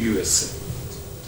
USA।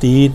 3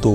2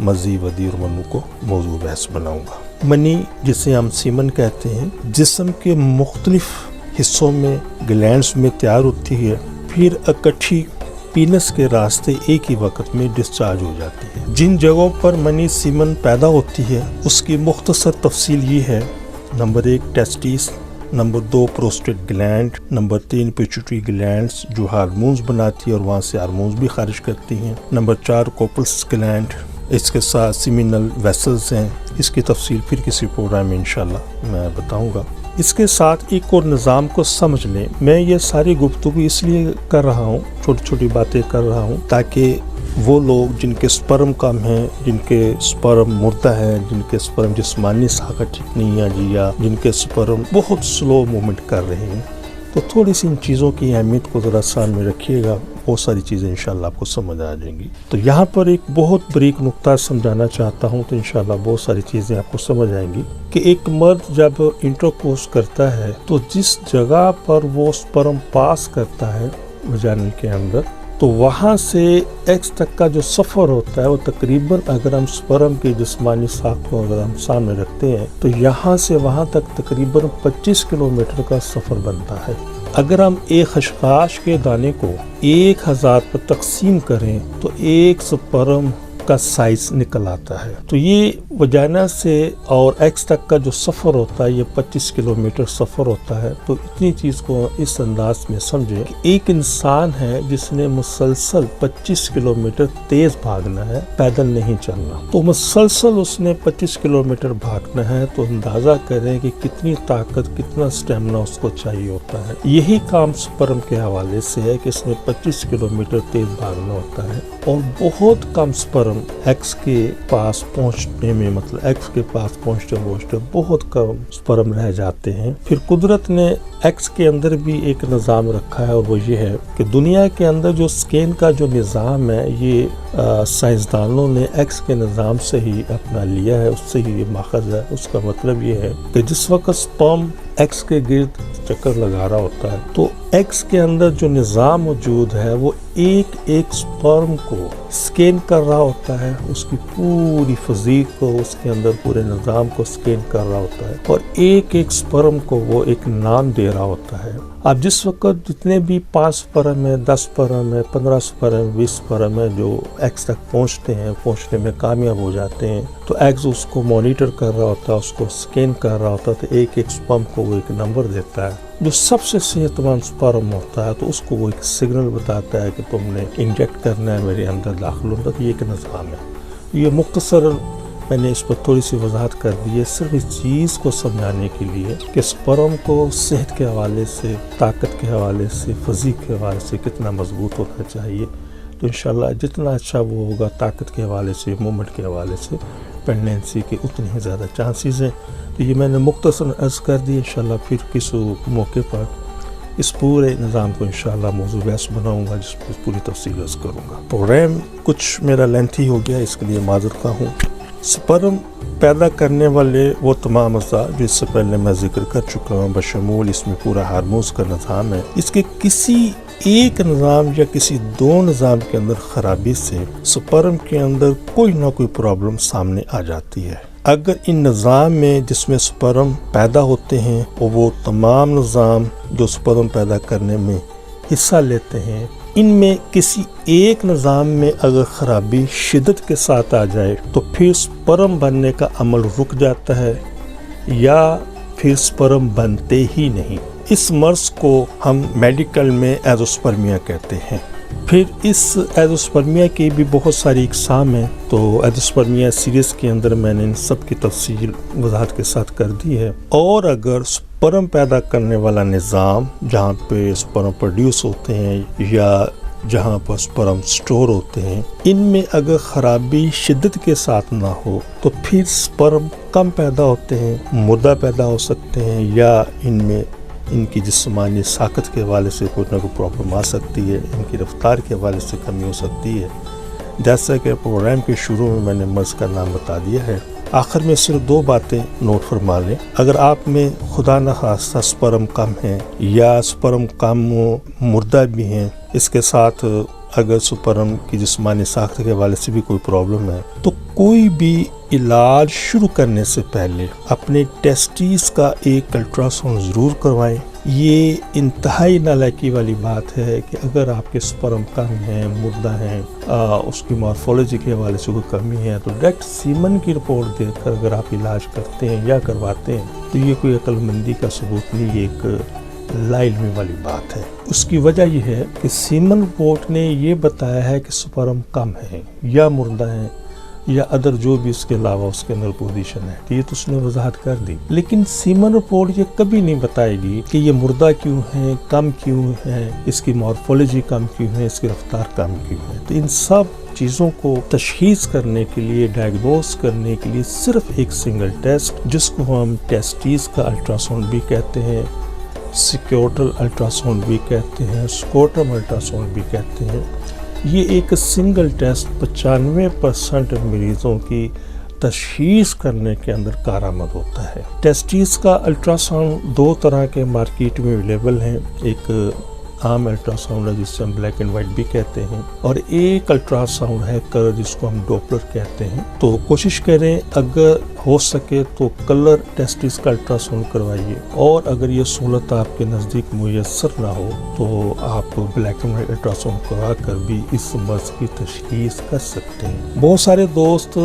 مزید ودی اور منو کو موضوع بحث بناؤں گا۔ منی جسے ہم سیمن کہتے ہیں، جسم کے مختلف حصوں میں گلینڈز میں تیار ہوتی ہے، پھر اکٹھی پینس کے راستے ایک ہی وقت میں ڈسچارج ہو جاتی ہے۔ جن جگہوں پر منی سیمن پیدا ہوتی ہے اس کی مختصر تفصیل یہ ہے: number 1 testes, number 2 prostate gland, number 3 pituitary glands جو ہارمونز بناتی ہے اور وہاں سے ہارمونز بھی خارج کرتی ہیں، نمبر 4 کوپلس گلینڈ، اس کے ساتھ سیمینل ویسلز ہیں، اس کی تفصیل پھر کسی پروگرام میں انشاءاللہ میں بتاؤں گا۔ اس کے ساتھ ایک اور نظام کو سمجھ لیں، میں یہ ساری گفتگو اس لیے کر رہا ہوں، چھوٹی چھوٹی باتیں کر رہا ہوں تاکہ وہ لوگ جن کے سپرم کم ہیں، جن کے سپرم مردہ ہے، جن کے سپرم جسمانی ساخت ٹھیک نہیں ہے یا جن کے سپرم بہت سلو موومنٹ کر رہے ہیں، تو تھوڑی سی ان چیزوں کی اہمیت کو ذرا سامنے رکھیے گا، بہت ساری چیزیں انشاءاللہ آپ کو سمجھ آ جائیں گی۔ تو یہاں پر ایک بہت بریک نقطہ سمجھانا چاہتا ہوں، تو انشاءاللہ بہت ساری چیزیں آپ کو سمجھ آئیں گی کہ ایک مرد جب انٹرکورس کرتا ہے تو جس جگہ پر وہ سپرم پاس کرتا ہے وجائنا کے اندر، تو وہاں سے ایکس تک کا جو سفر ہوتا ہے وہ تقریباً، اگر ہم سپرم کی جسمانی ساخت کو اگر ہم سامنے رکھتے ہیں تو یہاں سے وہاں تک تقریباً 25 کلومیٹر کا سفر بنتا ہے۔ اگر ہم ایک خشخاش کے دانے کو 1000 پر تقسیم کریں تو ایک سپرم کا سائز نکل آتا ہے۔ تو یہ وجائنا سے اور ایکس تک کا جو سفر ہوتا ہے یہ 25 کلومیٹر سفر ہوتا ہے۔ تو اتنی چیز کو اس انداز میں سمجھیں کہ ایک انسان ہے جس نے مسلسل 25 کلومیٹر تیز بھاگنا ہے، پیدل نہیں چلنا، تو مسلسل اس نے 25 کلومیٹر بھاگنا ہے، تو اندازہ کریں کہ کتنی طاقت، کتنا سٹیمنا اس کو چاہیے ہوتا ہے۔ یہی کام سپرم کے حوالے سے ہے کہ اس میں 25 کلومیٹر تیز بھاگنا ہوتا ہے اور بہت کم سپرم ایکس کے پاس پہنچنے میں، مطلب ایکس کے پاس پہنچتے بہت کم سپرم رہ جاتے ہیں۔ پھر قدرت نے ایکس کے اندر بھی ایک نظام رکھا ہے، اور وہ یہ ہے کہ دنیا کے اندر جو سکین کا جو نظام ہے یہ سائنسدانوں نے ایکس کے نظام سے ہی اپنا لیا ہے، اس سے ہی یہ ماخذ ہے۔ اس کا مطلب یہ ہے کہ جس وقت سپرم ایکس کے گرد چکر لگا رہا ہوتا ہے تو ایکس کے اندر جو نظام موجود ہے وہ ایک ایک سپرم کو سکین کر رہا ہوتا ہے، اس کی پوری فزیک کو، اس کے اندر پورے نظام کو سکین کر رہا ہوتا ہے، اور ایک ایک سپرم کو وہ ایک نام دے رہا ہوتا ہے۔ اب جس وقت جتنے بھی 5 سپرم ہے، 10 سپرم ہے، 15 سپرم، 20 سپرم ہے جو ایکس تک پہنچنے میں کامیاب ہو جاتے ہیں، تو ایکس اس کو مانیٹر کر رہا ہوتا ہے، اس کو سکین کر رہا ہوتا ہے، تو ایک ایک سپرم کو وہ ایک نمبر دیتا ہے۔ جو سب سے صحت مند سپرم ہوتا ہے تو اس کو وہ ایک سگنل بتاتا ہے کہ تم نے انجیکٹ کرنا ہے، میرے اندر داخل ہوتا ہے۔ تو یہ ایک نظام ہے۔ یہ مختصر میں نے اس پر تھوڑی سی وضاحت کر دی ہے، صرف اس چیز کو سمجھانے کے لیے کہ سپرم کو صحت کے حوالے سے، طاقت کے حوالے سے، فزیک کے حوالے سے کتنا مضبوط ہونا چاہیے۔ تو انشاءاللہ جتنا اچھا وہ ہوگا طاقت کے حوالے سے، مومنٹ کے حوالے سے، پریگنینسی کے اتنے ہی زیادہ چانسز ہیں۔ تو یہ میں نے مختصر عرض کر دی، انشاءاللہ پھر کسی موقع پر اس پورے نظام کو انشاءاللہ موضوع بحث بناؤں گا، جس پر پوری تفصیل عرض کروں گا۔ پروگرام کچھ میرا لینتھی ہو گیا، اس کے لیے معذرت خواہ ہوں۔ سپرم پیدا کرنے والے وہ تمام اجزاء جو اس سے پہلے میں ذکر کر چکا ہوں، بشمول اس میں پورا ہارمونز کا نظام ہے، اس کے کسی ایک نظام یا کسی 2 نظام کے اندر خرابی سے سپرم کے اندر کوئی نہ کوئی پرابلم سامنے آ جاتی ہے۔ اگر ان نظام میں جس میں سپرم پیدا ہوتے ہیں اور وہ تمام نظام جو سپرم پیدا کرنے میں حصہ لیتے ہیں، ان میں کسی ایک نظام میں اگر خرابی شدت کے ساتھ آ جائے تو پھر سپرم بننے کا عمل رک جاتا ہے یا پھر سپرم بنتے ہی نہیں۔ اس مرض کو ہم میڈیکل میں ایزوسپرمیا کہتے ہیں۔ پھر اس ایزوسپرمیا کی بھی بہت ساری اقسام ہیں، تو ایزوسپرمیا سیریز کے اندر میں نے ان سب کی تفصیل وضاحت کے ساتھ کر دی ہے۔ اور اگر سپرم پیدا کرنے والا نظام جہاں پہ سپرم پروڈیوس ہوتے ہیں یا جہاں پر سپرم سٹور ہوتے ہیں، ان میں اگر خرابی شدت کے ساتھ نہ ہو تو پھر سپرم کم پیدا ہوتے ہیں، مردہ پیدا ہو سکتے ہیں، یا ان میں ان کی جسمانی ساخت کے حوالے سے کوئی نہ کوئی پرابلم آ سکتی ہے، ان کی رفتار کے حوالے سے کمی ہو سکتی ہے۔ جیسا کہ پروگرام کے شروع میں نے مرض کا نام بتا دیا ہے، آخر میں صرف 2 باتیں نوٹ فرما لیں۔ اگر آپ میں خدا نخواستہ سپرم کم ہے یا سپرم کم مردہ بھی ہیں، اس کے ساتھ اگر سپرم کی جسمانی ساخت کے حوالے سے بھی کوئی پرابلم ہے تو کوئی بھی علاج شروع کرنے سے پہلے اپنے ٹیسٹیز کا ایک الٹرا ساؤنڈ ضرور کروائیں. یہ انتہائی نالائکی والی بات ہے کہ اگر آپ کے سپرم کم ہیں، مردہ ہیں، اس کی مارفولوجی کے حوالے سے کوئی کمی ہے تو ڈائریکٹ سیمن کی رپورٹ دیکھ کر اگر آپ علاج کرتے ہیں یا کرواتے ہیں تو یہ کوئی عقل مندی کا ثبوت نہیں، یہ ایک لا علمی والی بات ہے. اس کی وجہ یہ ہے کہ سیمن رپورٹ نے یہ بتایا ہے کہ سپرم کم ہے یا مردہ ہیں یا ادر جو بھی اس کے علاوہ اس کے اندر پوزیشن ہے، تو یہ تو اس نے وضاحت کر دی. لیکن سیمن رپورٹ یہ کبھی نہیں بتائے گی کہ یہ مردہ کیوں ہے، کم کیوں ہے، اس کی مارفولوجی کم کیوں ہے، اس کی رفتار کم کیوں ہے. تو ان سب چیزوں کو تشخیص کرنے کے لیے، ڈائگنوز کرنے کے لیے صرف ایک سنگل ٹیسٹ جس کو ہم ٹیسٹیز کا الٹرا ساؤنڈ بھی کہتے ہیں، سیکیوٹل الٹرا ساؤنڈ بھی کہتے ہیں، سکوٹرم الٹرا ساؤنڈ بھی کہتے ہیں. یہ ایک سنگل ٹیسٹ 95% مریضوں کی تشخیص کرنے کے اندر کارآمد ہوتا ہے. ٹیسٹیز کا الٹرا ساؤنڈ دو طرح کے مارکیٹ میں اویلیبل ہیں، ایک عام الٹرا ساؤنڈ ہے جس سے ہم بلیک اینڈ وائٹ بھی کہتے ہیں، اور ایک الٹرا ساؤنڈ ہے کلر جس کو ہم ڈوپلر کہتے ہیں. تو کوشش کریں اگر ہو سکے تو کلر ٹیسٹیز کا الٹرا ساؤنڈ کروائیے، اور اگر یہ سہولت آپ کے نزدیک میسر نہ ہو تو آپ black and white ultra sound کروا کر بھی اس مرض کی تشخیص کر سکتے ہیں. بہت سارے دوست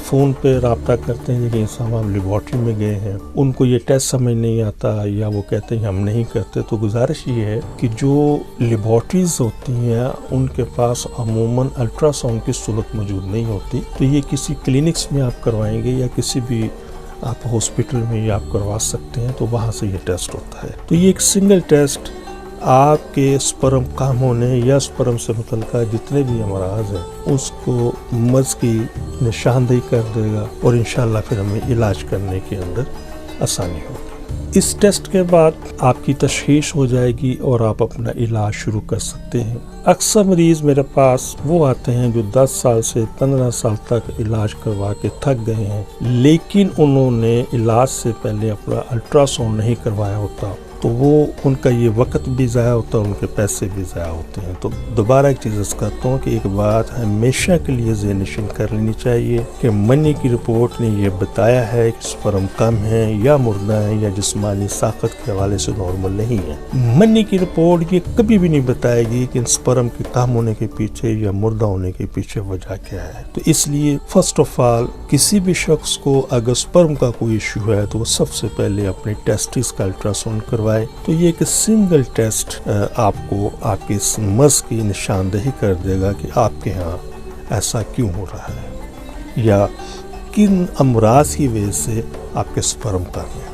فون پہ رابطہ کرتے ہیں کہ صاحب ہم لیبارٹری میں گئے ہیں، ان کو یہ ٹیسٹ سمجھ نہیں آتا یا وہ کہتے ہیں ہم نہیں کرتے. تو گزارش یہ ہے کہ جو لیبارٹریز ہوتی ہیں ان کے پاس عموماً الٹرا ساؤنڈ کی سہولت موجود نہیں ہوتی، تو یہ کسی کلینکس میں آپ کروائیں گے یا کسی بھی آپ ہاسپٹل میں یہ آپ کروا سکتے ہیں، تو وہاں سے یہ ٹیسٹ ہوتا ہے. تو یہ ایک سنگل ٹیسٹ آپ کے سپرم کم ہونے یا سپرم سے متعلقہ جتنے بھی امراض ہیں اس کو مرض کی نشاندہی کر دے گا، اور انشاءاللہ پھر ہمیں علاج کرنے کے اندر آسانی ہوگی. اس ٹیسٹ کے بعد آپ کی تشخیص ہو جائے گی اور آپ اپنا علاج شروع کر سکتے ہیں. اکثر مریض میرے پاس وہ آتے ہیں جو 10 سال سے 15 سال تک علاج کروا کے تھک گئے ہیں، لیکن انہوں نے علاج سے پہلے اپنا الٹرا ساؤنڈ نہیں کروایا ہوتا، تو وہ ان کا یہ وقت بھی ضائع ہوتا ہے، ان کے پیسے بھی ضائع ہوتے ہیں. تو دوبارہ ایک چیز عرض کرتا ہوں کہ ایک بات ہمیشہ کے لیے ذہن نشین کر لینی چاہیے کہ منی کی رپورٹ نے یہ بتایا ہے کہ سپرم کم ہے یا مردہ ہے یا جسمانی ساخت کے حوالے سے نارمل نہیں ہے. منی کی رپورٹ یہ کبھی بھی نہیں بتائے گی کہ سپرم کے کم ہونے کے پیچھے یا مردہ ہونے کے پیچھے وجہ کیا ہے. تو اس لیے فرسٹ آف آل کسی بھی شخص کو اگر سپرم کا کوئی ایشو ہے تو وہ سب سے پہلے اپنے ٹیسٹس کا الٹرا ساؤنڈ کروائے. تو یہ ایک سنگل ٹیسٹ آپ کو آپ کے اس مرض کی نشاندہی کر دے گا کہ آپ کے ہاں ایسا کیوں ہو رہا ہے یا کن امراض کی وجہ سے آپ کے سپرم کم ہیں.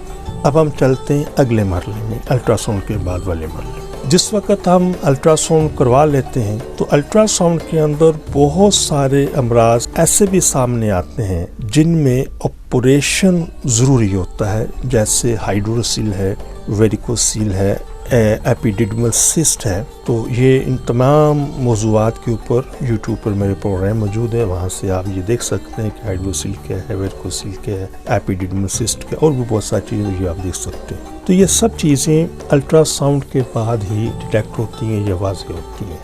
اب ہم چلتے ہیں اگلے مرحلے میں، الٹرا ساؤنڈ کے بعد والے مرحلے. جس وقت ہم الٹرا ساؤنڈ کروا لیتے ہیں تو الٹرا ساؤنڈ کے اندر بہت سارے امراض ایسے بھی سامنے آتے ہیں جن میں آپریشن ضروری ہوتا ہے، جیسے ہائیڈروسیل ہے، ویریکوسیل ہے، ایپیڈیڈمل سسٹ ہے. تو یہ ان تمام موضوعات کے اوپر یوٹیوب پر میرے پروگرام موجود ہے، وہاں سے آپ یہ دیکھ سکتے ہیں کہ ہائیڈروسیل کیا ہے، ویریکوسیل کیا ہے، ایپیڈیڈمل سسٹ کیا ہے، اور بھی بہت ساری چیزیں یہ آپ دیکھ سکتے ہیں. تو یہ سب چیزیں الٹرا ساؤنڈ کے بعد ہی ڈیٹیکٹ ہوتی ہیں یا واضح ہوتی ہیں.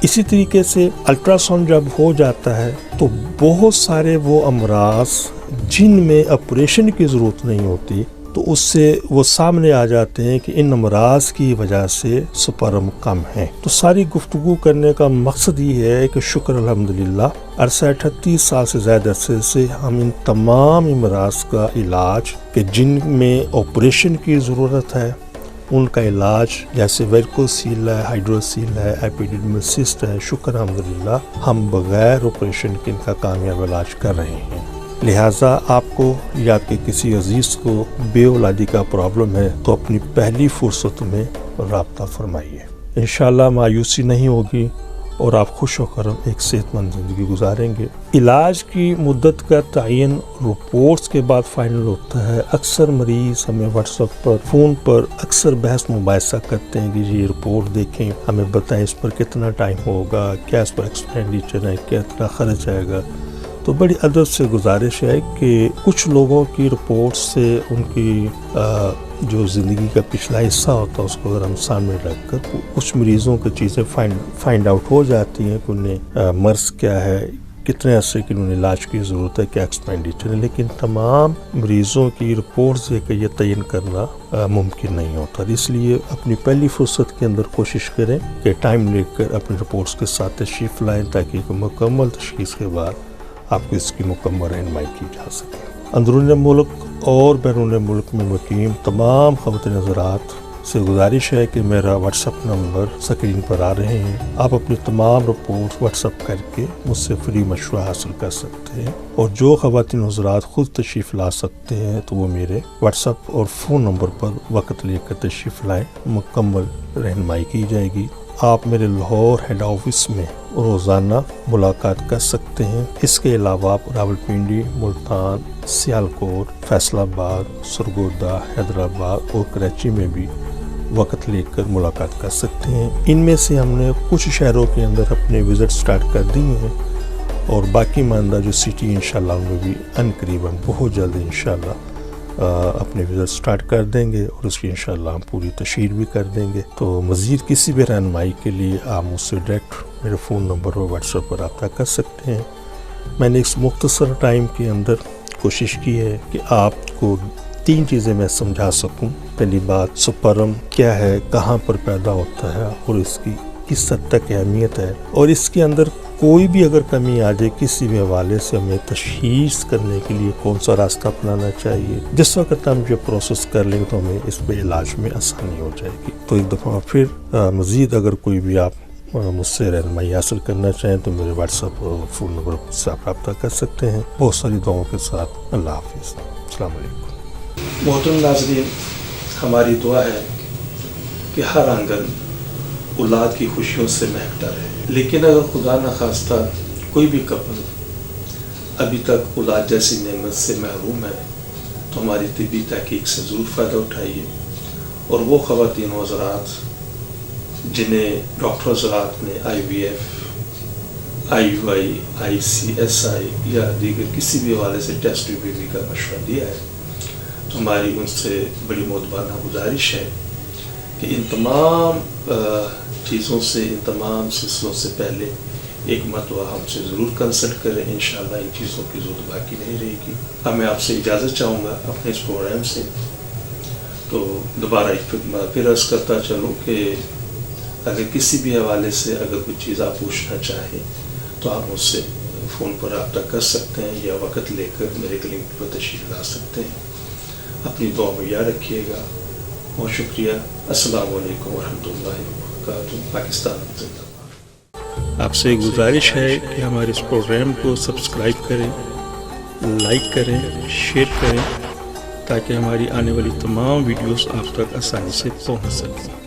اسی طریقے سے الٹرا ساؤنڈ جب ہو جاتا ہے تو بہت سارے وہ امراض جن میں آپریشن کی ضرورت نہیں ہوتی تو اس سے وہ سامنے آ جاتے ہیں کہ ان امراض کی وجہ سے سپرم کم ہیں. تو ساری گفتگو کرنے کا مقصد یہ ہے کہ شکر الحمدللہ عرصہ 38 سال سے زیادہ عرصے سے ہم ان تمام امراض کا علاج کہ جن میں آپریشن کی ضرورت ہے ان کا علاج جیسے ویریکوسیل ہے، ہائیڈروسیل ہے، ایپیڈیڈمل سسٹ ہے، شکر الحمدللہ ہم بغیر آپریشن کے ان کا کامیاب علاج کر رہے ہیں. لہٰذا آپ کو یا آپ کے کسی عزیز کو بے اولادی کا پرابلم ہے تو اپنی پہلی فرصت میں رابطہ فرمائیے. انشاءاللہ مایوسی نہیں ہوگی اور آپ خوش و خرم ایک صحت مند زندگی گزاریں گے. علاج کی مدت کا تعین رپورٹس کے بعد فائنل ہوتا ہے. اکثر مریض ہمیں واٹس ایپ پر، فون پر اکثر بحث مباحثہ کرتے ہیں کہ یہ رپورٹ دیکھیں، ہمیں بتائیں اس پر کتنا ٹائم ہوگا، کیا اس پر ایکسپینڈیچر ہے، کیا اتنا خرچ آئے گا. تو بڑی ادب سے گزارش ہے کہ کچھ لوگوں کی رپورٹ سے ان کی جو زندگی کا پچھلا حصہ ہوتا ہے اس کو اگر ہم سامنے رکھ کر کچھ مریضوں کی چیزیں فائنڈ آؤٹ ہو جاتی ہیں کہ انہیں مرض کیا ہے، کتنے عرصے کی انہیں علاج کی ضرورت ہے، کیا ایکسپینڈیچر ہے، لیکن تمام مریضوں کی رپورٹس دے کر یہ تعین کرنا ممکن نہیں ہوتا۔ اس لیے اپنی پہلی فرصت کے اندر کوشش کریں کہ ٹائم لے کر اپنی رپورٹس کے ساتھ تشریف لائیں تاکہ ایک مکمل تشخیص کے بعد آپ کو اس کی مکمل رہنمائی کی جا سکے۔ اندرون ملک اور بیرون ملک میں مقیم تمام خواتین حضرات سے گزارش ہے کہ میرا واٹس ایپ نمبر سکرین پر آ رہے ہیں، آپ اپنی تمام رپورٹ واٹس ایپ کر کے مجھ سے فری مشورہ حاصل کر سکتے ہیں، اور جو خواتین حضرات خود تشریف لا سکتے ہیں تو وہ میرے واٹس ایپ اور فون نمبر پر وقت لے کر تشریف لائیں، مکمل رہنمائی کی جائے گی۔ آپ میرے لاہور ہیڈ آفس میں روزانہ ملاقات کر سکتے ہیں۔ اس کے علاوہ آپ راولپنڈی، ملتان، سیالکوٹ، فیصل آباد، سرگودا، حیدرآباد اور کراچی میں بھی وقت لے کر ملاقات کر سکتے ہیں۔ ان میں سے ہم نے کچھ شہروں کے اندر اپنے وزٹ سٹارٹ کر دیے ہیں، اور باقی ماندہ جو سٹی انشاءاللہ ان میں بھی ان قریب ہم بہت جلد انشاءاللہ اپنے وزٹ سٹارٹ کر دیں گے، اور اس کی انشاءاللہ ہم پوری تشہیر بھی کر دیں گے۔ تو مزید کسی بھی رہنمائی کے لیے آپ مجھ سے ڈائریکٹ میرے فون نمبر اور واٹس ایپ پر رابطہ کر سکتے ہیں۔ میں نے اس مختصر ٹائم کے اندر کوشش کی ہے کہ آپ کو 3 چیزیں میں سمجھا سکوں۔ پہلی بات، سپرم کیا ہے، کہاں پر پیدا ہوتا ہے اور اس کی کس حد تک اہمیت ہے، اور اس کے اندر کوئی بھی اگر کمی آ جائے کسی بھی حوالے سے ہمیں تشخیص کرنے کے لیے کون سا راستہ اپنانا چاہیے۔ جس وقت ہم یہ پروسیس کر لیں گے تو ہمیں اس پہ علاج میں آسانی ہو جائے گی۔ تو ایک دفعہ پھر مزید اگر کوئی بھی آپ مجھ سے رہنمائی حاصل کرنا چاہیں تو میرے واٹس ایپ اور فون نمبر سے آپ رابطہ کر سکتے ہیں۔ بہت ساری دعاؤں کے ساتھ اللہ حافظ، السلام علیکم۔ محترم ناظرین، ہماری دعا ہے کہ ہر آنگن اولاد کی خوشیوں سے مہکتا رہے، لیکن اگر خدا نخواستہ کوئی بھی کپل ابھی تک اولاد جیسی نعمت سے محروم ہے تو ہماری طبی تحقیق سے ضرور فائدہ اٹھائیے، اور وہ خواتین و حضرات جنہیں ڈاکٹر حضرات نے IVF، IUI، ICSI یا دیگر کسی بھی حوالے سے ٹیسٹ ٹیوب کا مشورہ دیا ہے، تو ہماری ان سے بڑی مؤدبانہ گزارش ہے کہ ان تمام چیزوں سے، ان تمام سلسلوں سے پہلے ایک مرتبہ ہم سے ضرور کنسلٹ کریں۔ انشاءاللہ ان چیزوں کی ضرورت باقی نہیں رہے گی۔ اب میں آپ سے اجازت چاہوں گا اپنے اس پروگرام سے، تو دوبارہ ایک پھر عرض کرتا چلوں کہ اگر کسی بھی حوالے سے اگر کوئی چیز آپ پوچھنا چاہیں تو آپ مجھ سے فون پر رابطہ کر سکتے ہیں، یا وقت لے کر میرے کلینک پر تشریف لا سکتے ہیں۔ اپنی دعا میں یاد رکھیے گا۔ بہت شکریہ۔ السلام علیکم ورحمۃ اللہ وبرکاتہ۔ پاکستان زندہ باد۔ آپ سے گزارش ہے کہ ہمارے اس پروگرام کو سبسکرائب کریں، لائک کریں، شیئر کریں، تاکہ ہماری آنے والی تمام ویڈیوز آپ تک آسانی سے پہنچ سکیں۔